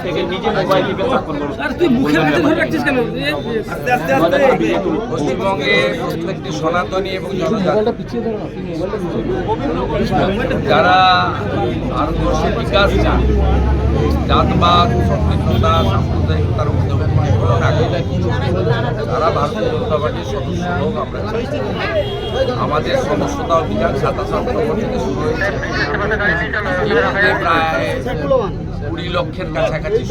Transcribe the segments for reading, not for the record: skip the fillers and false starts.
থেকে নিজে মোবাইল টিপে চাকর করো। পশ্চিমবঙ্গে প্রত্যেকটি সনাতনী এবং জনজাতি যারা ভারতবর্ষের বিকাশ চান, জাতবাদ, সম্পৃক্ততা, সাম্প্রদায়িকতার উদ্যোগ তারা ভারতীয় জনতা পার্টির সদস্য হোক। আমরা আমাদের সমস্যতা অভিযান 27 অক্টোবর থেকে শুরু হয়েছে। প্রায় 20 লক্ষের কাছাকাছি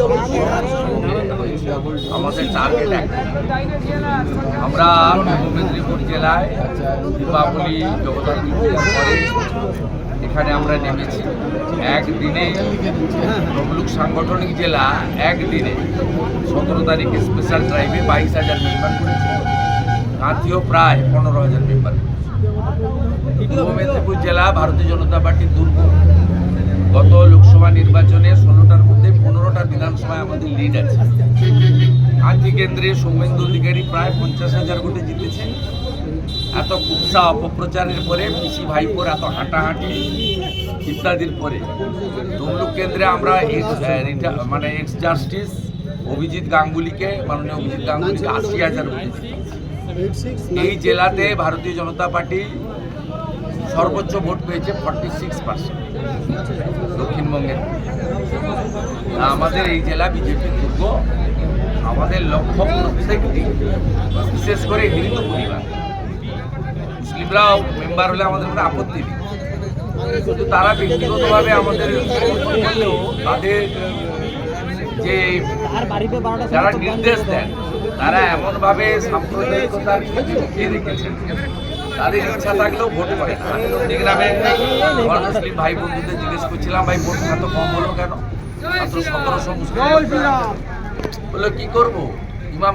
আমাদের টার্গেট এক। আমরা পূর্ব মেদিনীপুর জেলায় দীপাবলি জগদ্ধাত্রী পূজার পরে এখানে আমরা নেমেছি। একদিনে তমলুক সাংগঠনিক জেলা একদিনে 17 তারিখে স্পেশাল ড্রাইভে 22,000 মেম্বার করেছে। কাঁথিও প্রায় 15,000 মেম্বার। পূর্ব মেদিনীপুর জেলা ভারতীয় জনতা পার্টির দুর্গ। গত লোকসভা নির্বাচনে 16টার মধ্যে 15টা বিধানসভায় আমাদের লিড আছে। কাঁথি কেন্দ্রে সৌমেন্দু অধিকারী প্রায় 50,000 ভোটে জিতেছে। এত কুৎসা অপপ্রচারের পরে পিসি ভাইপোর এত হাঁটাহাঁটি ইত্যাদির পরে তমলুক কেন্দ্রে আমরা এক্স জাস্টিস অভিজিৎ গাঙ্গুলিকে, মাননীয় অভিজিৎ গাঙ্গুলিকে 80,000 ভোটে এই জেলাতে ভারতীয় জনতা পার্টি সর্বোচ্চ ভোট পেয়েছে 46%। দক্ষিণবঙ্গের আমাদের এই জেলা বিজেপির দুর্গ। আমাদের লক্ষ্য প্রত্যেকটি, বিশেষ করে হিন্দু পরিবার, মুসলিমরাও মেম্বার হলে আমাদের কোনো আপত্তি নেই, কিন্তু তারা ব্যক্তিগতভাবে আমাদের তাদের যে যারা নির্দেশ দেন তারা এমনভাবে সাম্প্রদায়িকতার লুকিয়ে রেখেছেন, তাদের ইচ্ছা থাকলেও ভোট করে না। আমি নন্দীগ্রামে আমার মুসলিম ভাই বন্ধুদের জিজ্ঞেস করছিলাম, ভাই ভোট এত কম হলো কেন? মাত্র 1700 মুসলিম বললো কি করবো,